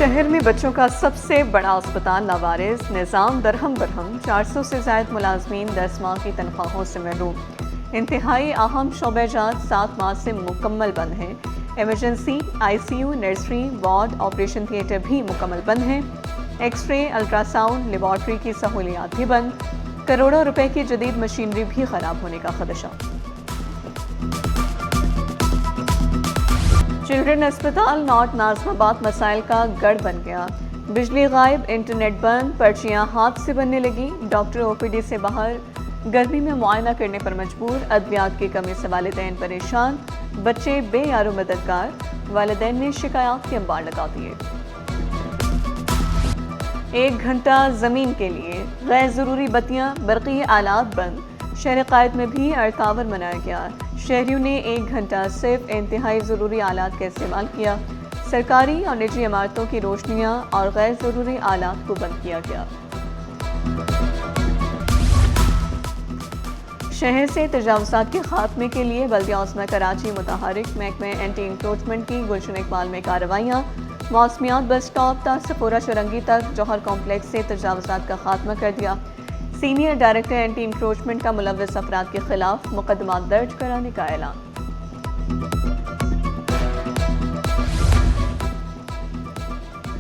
شہر میں بچوں کا سب سے بڑا اسپتال لاوارث، نظام درہم برہم، 400 سے زائد ملازمین 10 ماہ کی تنخواہوں سے محروم۔ انتہائی اہم شعبہ جات 7 ماہ سے مکمل بند ہیں۔ Emergency, I C U, nursery, ward, operation theatre بھی مکمل بند ہیں۔ X ray, ultra sound, laboratory کی سہولیات بھی بند۔ کروڑوں روپے کی جدید مشینری بھی خراب ہونے کا خدشہ۔ چلڈرن اسپتال نارتھ ناظم آباد مسائل کا گڑھ بن گیا۔ بجلی غائب، انٹرنیٹ بند، پرچیاں ہاتھ سے بننے لگی، ڈاکٹر او پی ڈی سے باہر، گرمی میں معائنہ کرنے پر مجبور، ادویات کی کمی سے والدین پریشان، بچے بے یار و مددگار، والدین نے شکایات کے انبار لگا دیے۔ 1 گھنٹہ زمین کے لیے، غیر ضروری بتیاں، برقی آلات بند۔ شہر قائد میں بھی ارتاور منایا گیا۔ شہریوں نے 1 گھنٹہ صرف انتہائی ضروری آلات کا استعمال کیا۔ سرکاری اور نجی عمارتوں کی روشنیاں اور غیر ضروری آلات کو بند کیا گیا۔ شہر سے تجاوزات کے خاتمے کے لیے بلدیہ عظمیٰ کراچی متحرک، محکمہ اینٹی انکروچمنٹ کی گلشن اقبال میں کارروائیاں۔ موسمیات بس سٹاپ تا سپورہ چرنگی تک جوہر کمپلیکس سے تجاوزات کا خاتمہ کر دیا۔ سینئر ڈائریکٹر اینٹی انکروچمنٹ کا ملوث افراد کے خلاف مقدمات درج کرانے کا اعلان۔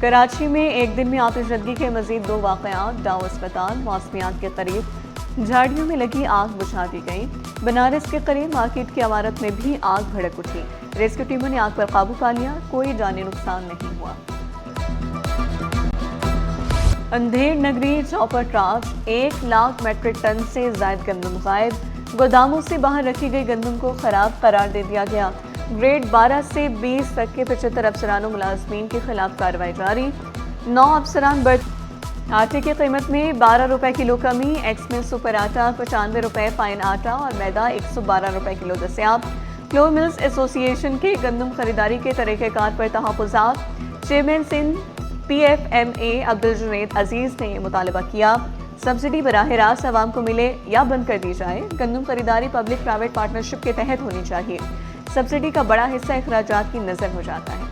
کراچی میں ایک دن میں آتش زدگی کے مزید 2 واقعات۔ ڈاؤ اسپتال موسمیات کے قریب جھاڑیوں میں لگی آگ بجھا دی گئی۔ بنارس کے قریب مارکیٹ کی عمارت میں بھی آگ بھڑک اٹھی۔ ریسکیو ٹیموں نے آگ پر قابو پا لیا، کوئی جانی نقصان نہیں ہوا۔ اندھیر نگری چوپر ٹراج، 1 لاکھ میٹرک ٹن سے زائد گندم غائب۔ گوداموں سے باہر رکھی گئی گندم کو خراب قرار دے دیا گیا۔ گریڈ 12 سے 20 تک کے 75 افسران و ملازمین کے خلاف کارروائی جاری۔ 9 افسران آٹے کی قیمت میں 12 روپے کلو کمی، ایکس میں سپر آٹا 95 روپے فائن آٹا اور میدا 112 روپے کلو دستیاب۔ فلور ملز ایسوسی ایشن کے گندم خریداری کے طریقہ کار پر تحفظات۔ Chairman Sindh P F M A Abdul Junaid Aziz نے مطالبہ کیا سبسڈی براہ راست عوام کو ملے یا بند کر دی جائے۔ گندم خریداری پبلک پرائیویٹ پارٹنرشپ کے تحت ہونی چاہیے۔ سبسڈی کا بڑا حصہ اخراجات کی نظر ہو جاتا ہے۔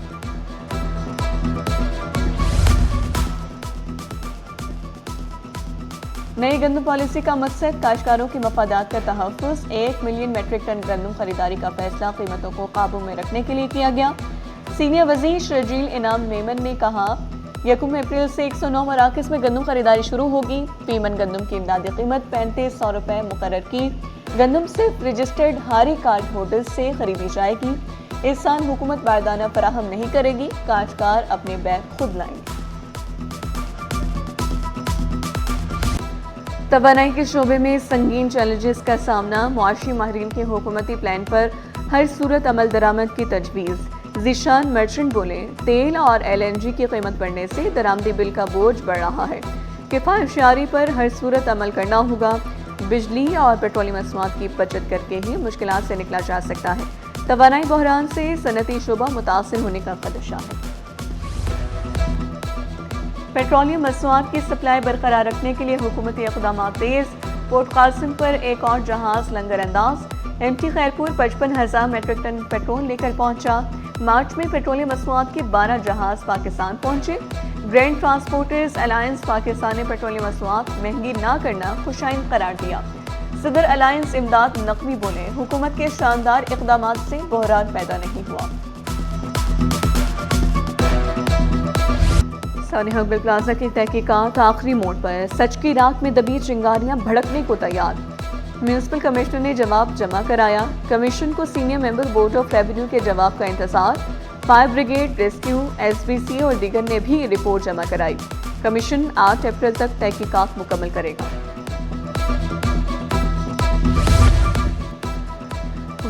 نئی گندم پالیسی کا مقصد کاشتکاروں کے مفادات کا تحفظ۔ 1 ملین میٹرک ٹن گندم خریداری کا فیصلہ قیمتوں کو قابو میں رکھنے کے لیے کیا گیا۔ سینئر وزیر شرجیل انعام میمن نے کہا 1 اپریل سے 109 مراکز میں گندم خریداری شروع ہوگی۔ فی من گندم کی امدادی قیمت 3500 روپے مقرر کی۔ گندم صرف رجسٹرڈ ہاری کارڈ ہولڈر سے خریدی جائے گی۔ اس سال حکومت باردانہ فراہم نہیں کرے گی، کاشتکار اپنے بیگ خود لائیں گے۔ توانائی کے شعبے میں سنگین چیلنجز کا سامنا، معاشی ماہرین کے حکومتی پلان پر ہر صورت عمل درآمد کی تجویز۔ ذیشان مرچنٹ بولے تیل اور ایل این جی کی قیمت بڑھنے سے درآمدی بل کا بوجھ بڑھ رہا ہے، کفایت شعاری پر ہر صورت عمل کرنا ہوگا۔ بجلی اور پیٹرولیم مصنوعات کی بچت کر کے ہی مشکلات سے نکلا جا سکتا ہے۔ توانائی بحران سے صنعتی شعبہ متاثر ہونے کا خدشہ ہے۔ پیٹرولیم مصنوعات کی سپلائی برقرار رکھنے کے لیے حکومتی اقدامات تیز۔ پورٹ قاسم پر ایک اور جہاز لنگر انداز۔ M T Khairpur 55,000 metric ton petrol لے کر پہنچا۔ مارچ میں پیٹرولیم مصنوعات کے 12 جہاز پاکستان پہنچے۔ گرینڈ ٹرانسپورٹرز الائنس پاکستان نے پیٹرولیم مصنوعات مہنگی نہ کرنا خوشائن قرار دیا۔ صدر الائنس امداد نقوی بولے حکومت کے شاندار اقدامات سے بحران پیدا نہیں ہوا۔ سانحہ گل پلازہ کی تحقیقات آخری موڑ پر، سچ کی راکھ میں دبی چنگاریاں بھڑکنے کو تیار۔ میونسپل کمشنر نے جواب جمع کرایا۔ کمیشن کو senior member board of revenue کے جواب کا انتظار۔ Fire brigade, rescue, S B C اور دیگر نے بھی رپورٹ جمع کرائی۔ کمیشن 8 اپریل تک تحقیقات مکمل کرے گا۔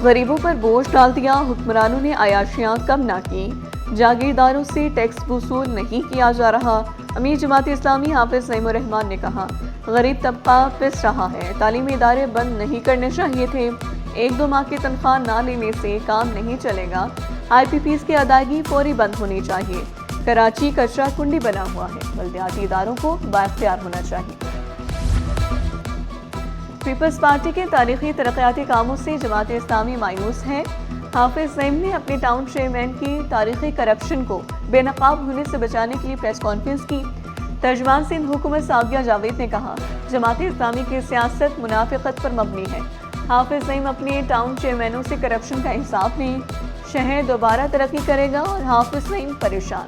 غریبوں پر بوجھ ڈال دیا، حکمرانوں نے عیاشیاں کم نہ کی، جاگیرداروں سے ٹیکس وصول نہیں کیا جا رہا۔ امیر جماعت اسلامی حافظ نعیم الرحمان نے کہا غریب طبقہ پس رہا ہے، تعلیمی ادارے بند نہیں کرنے چاہیے تھے، 1-2 ماہ کی تنخواہ نہ لینے سے کام نہیں چلے گا، آئی پی پیز کی ادائیگی فوری بند ہونی چاہیے۔ کراچی کچرا کنڈی بنا ہوا ہے، بلدیاتی اداروں کو بااختیار ہونا چاہیے۔ پیپلز پارٹی کے تاریخی ترقیاتی کاموں سے جماعت اسلامی مایوس ہے۔ حافظ نعیم نے اپنے ٹاؤن چیئرمین کی تاریخی کرپشن کو بے نقاب ہونے سے بچانے کے لیے پریس کانفرنس کی۔ ترجمان سندھ حکومت سعودیہ جاوید نے کہا، جماعت اسلامی کی سیاست منافقت پر مبنی ہے۔ حافظ نعیم اپنے ٹاؤن چیئرمینوں سے کرپشن کا انصاف لیں، شہر دوبارہ ترقی کرے گا اور حافظ نعیم پریشان۔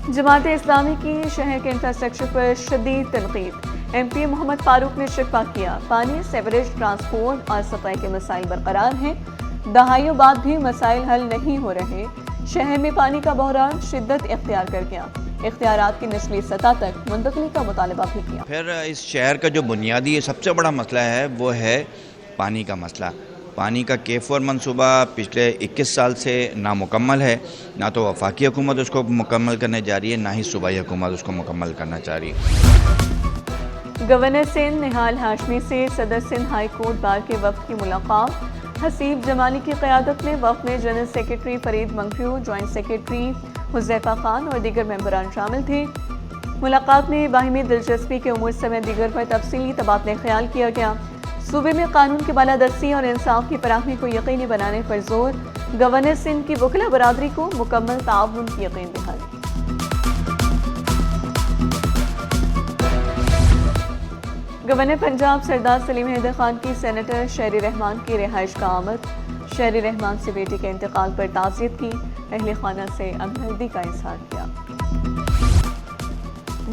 جماعت اسلامی کی شہر کے انفراسٹرکچر پر شدید تنقید۔ ایم پی محمد فاروق نے شکوہ کیا، پانی، سیوریج، ٹرانسپورٹ اور صفائی کے مسائل برقرار ہیں، دہائیوں بعد بھی مسائل حل نہیں ہو رہے۔ شہر میں پانی کا بحران شدت اختیار کر گیا، اختیارات کی نچلی سطح تک منتقلی کا مطالبہ بھی کیا۔ پھر اس شہر کا جو بنیادی سب سے بڑا مسئلہ ہے وہ ہے پانی کا مسئلہ۔ پانی کا K4 منصوبہ پچھلے 21 سال سے نامکمل ہے، نہ تو وفاقی حکومت اس کو مکمل کرنے جا رہی ہے، نہ ہی صوبائی حکومت اس کو مکمل کرنا چاہ رہی ہے۔ گورنر سندھ نہال ہاشمی سے صدر سندھ ہائی کورٹ بار کے وفد کی ملاقات۔ حسیب جمالی کی قیادت میں وفد میں general secretary Farid Mangfio, joint secretary Huzaifa Khan اور دیگر ممبران شامل تھے۔ ملاقات میں باہمی دلچسپی کے امور سمیت دیگر پر تفصیلی تبادلہ خیال کیا گیا۔ صوبے میں قانون کی بالادستی اور انصاف کی فراہمی کو یقینی بنانے پر زور۔ گورنر سندھ کی وکلا برادری کو مکمل تعاون کی یقین دہانی۔ گورنر پنجاب سردار سلیم حیدر خان کی سینیٹر شہری رحمان کی رہائش کا آمد۔ شہری رحمان سے بیٹی کے انتقال پر تعزیت کی، اہل خانہ سے ہمدردی کا اظہار کیا۔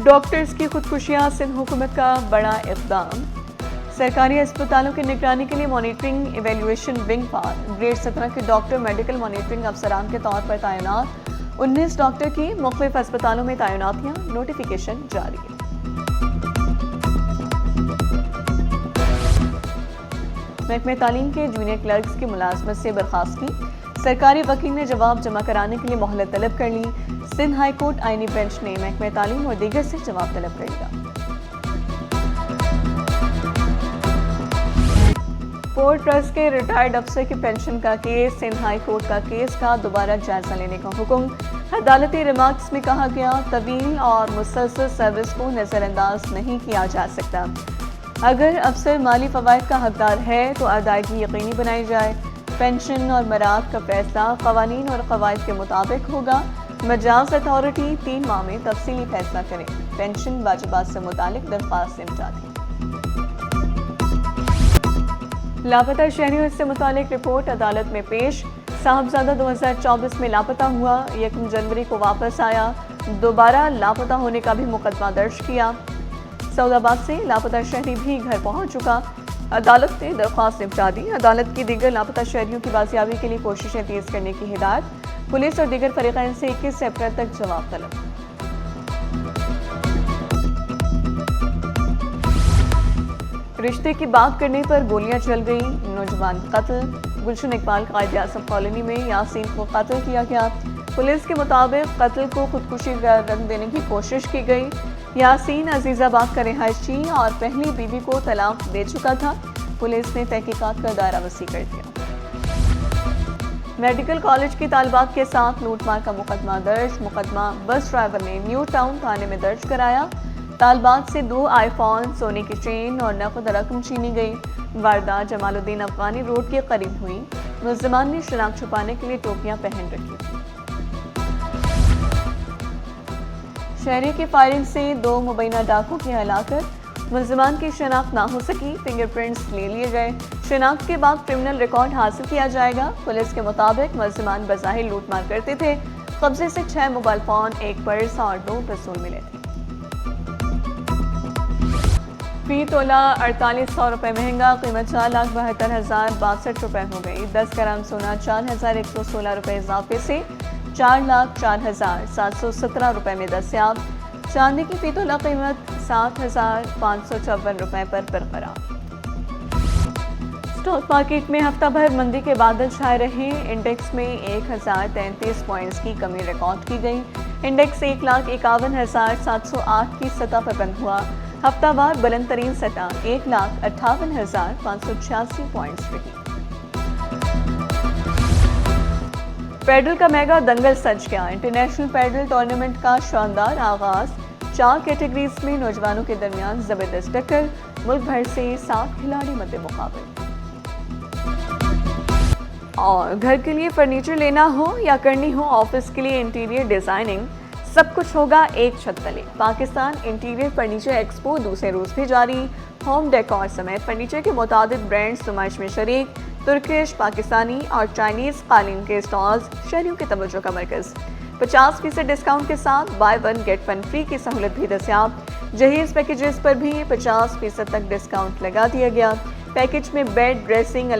ڈاکٹرز کی خودکشیاں، سندھ حکومت کا بڑا اقدام۔ سرکاری اسپتالوں کی نگرانی کے لیے مانیٹرنگ ایویلویشن ونگ پر گریڈ 17 کے ڈاکٹر میڈیکل مانیٹرنگ افسران کے طور پر تعینات۔ 19 ڈاکٹر کی مختلف اسپتالوں میں تعیناتیاں، نوٹیفیکیشن جاری۔ محکمہ تعلیم کے جونیئر کلرکس کی ملازمت سے برخاستگی۔ سرکاری وکیل نے جواب جمع کرانے کے لیے مہلت طلب کر لی۔ سندھ ہائی کورٹ آئینی بینچ نے محکمہ تعلیم اور دیگر سے جواب طلب کر لیا۔ پورٹ ٹرسٹ کے ریٹائرڈ افسر کی پینشن کا کیس، سندھ ہائی کورٹ کا کیس کا دوبارہ جائزہ لینے کا حکم۔ عدالتی ریمارکس میں کہا گیا، طویل اور مسلسل سروس کو نظر انداز نہیں کیا جا سکتا۔ اگر افسر مالی فوائد کا حقدار ہے تو ادائیگی یقینی بنائی جائے۔ پینشن اور مراعات کا فیصلہ قوانین اور قواعد کے مطابق ہوگا۔ مجاز اتھارٹی 3 ماہ میں تفصیلی فیصلہ کرے۔ پینشن واجبات سے متعلق درخواست نمٹا دی۔ لاپتہ شہریوں سے متعلق رپورٹ عدالت میں پیش۔ صاحبزادہ 2024 میں لاپتہ ہوا، 1 جنوری کو واپس آیا، دوبارہ لاپتہ ہونے کا بھی مقدمہ درج کیا۔ سعود آباد سے لاپتہ شہری بھی گھر پہنچ چکا، عدالت نے درخواست نمٹا دی۔ عدالت کی دیگر لاپتہ شہریوں کی بازیابی کے لیے کوششیں تیز کرنے کی ہدایت۔ پولیس اور دیگر فریقین سے 21 اپریل تک جواب طلب۔ رشتے کی بات کرنے پر گولیاں چل گئیں، نوجوان قتل۔ گلشن اقبال قائد اعظم کالونی میں یاسین کو قتل کیا گیا۔ پولیس کے مطابق قتل کو خودکشی کا رنگ دینے کی کوشش کی گئی۔ یاسین عزیز آباد کا رہائشی اور پہلی بیوی کو طلاق دے چکا تھا۔ پولیس نے تحقیقات کا دائرہ وسیع کر دیا۔ میڈیکل کالج کی طالبات کے ساتھ لوٹ مار کا مقدمہ درج۔ مقدمہ بس ڈرائیور نے نیو ٹاؤن تھانے میں درج کرایا۔ طالبات سے 2 آئی فون، سونے کی چین اور نقد رقم چھینی گئی۔ واردات جمال الدین افغانی روڈ کے قریب ہوئی۔ ملزمان نے شناخت چھپانے کے لیے ٹوپیاں پہن رکھی تھیں۔ شہری کی فائرنگ سے 2 مبینہ ڈاکو کی ہلاکت۔ ملزمان کی شناخت نہ ہو سکی، فنگر پرنٹس لے لیے گئے۔ شناخت کے بعد کرمنل ریکارڈ حاصل کیا جائے گا۔ پولیس کے مطابق ملزمان بظاہر لوٹ مار کرتے تھے۔ قبضے سے 6 موبائل فون، 1 پرس اور 2 پستول ملے تھے۔ فی تولہ 4800 روپے مہنگا، قیمت 4,72,062 روپے ہو گئی۔ 10 گرام سونا 4,116 روپے اضافے سے 4,04,717 روپے میں دستیاب۔ چاندی کی فی تولہ قیمت 7,554 روپے پر برقرار۔ اسٹاک مارکیٹ میں ہفتہ بھر مندی کے بادل چھائے رہے۔ انڈیکس میں 1,033 پوائنٹس کی کمی ریکارڈ کی گئی۔ انڈیکس 1,51,708 کی سطح پر بند ہوا۔ ہفتہ وار بلند ترین سطح 1,58,586 پوائنٹس رہی۔ پیڈل کا میگا دنگل سج گیا۔ انٹرنیشنل پیڈل ٹورنامنٹ کا شاندار آغاز۔ 4 کیٹیگریز میں نوجوانوں کے درمیان زبردست ٹکر۔ ملک بھر سے 7 کھلاڑی مد مقابل۔ اور گھر کے لیے فرنیچر لینا ہو یا کرنی ہو آفس کے لیے انٹیریئر ڈیزائننگ، سب کچھ ہوگا ایک چھت تلے۔ پاکستان انٹیریئر فرنیچر ایکسپو دوسرے روز بھی جاری۔ ہوم ڈیکور سمیت فرنیچر کے متعدد برانڈز نمائش میں شریک۔ ترکش، پاکستانی اور چائنیز قالین کے اسٹالز شہریوں کی توجہ کا مرکز۔ 50% ڈسکاؤنٹ کے ساتھ buy one get one free کی سہولت بھی دستیاب۔ جہیز پیکیجز پر بھی 50% تک ڈسکاؤنٹ لگا دیا گیا۔ پیکج میں بیڈ، ڈریسنگ،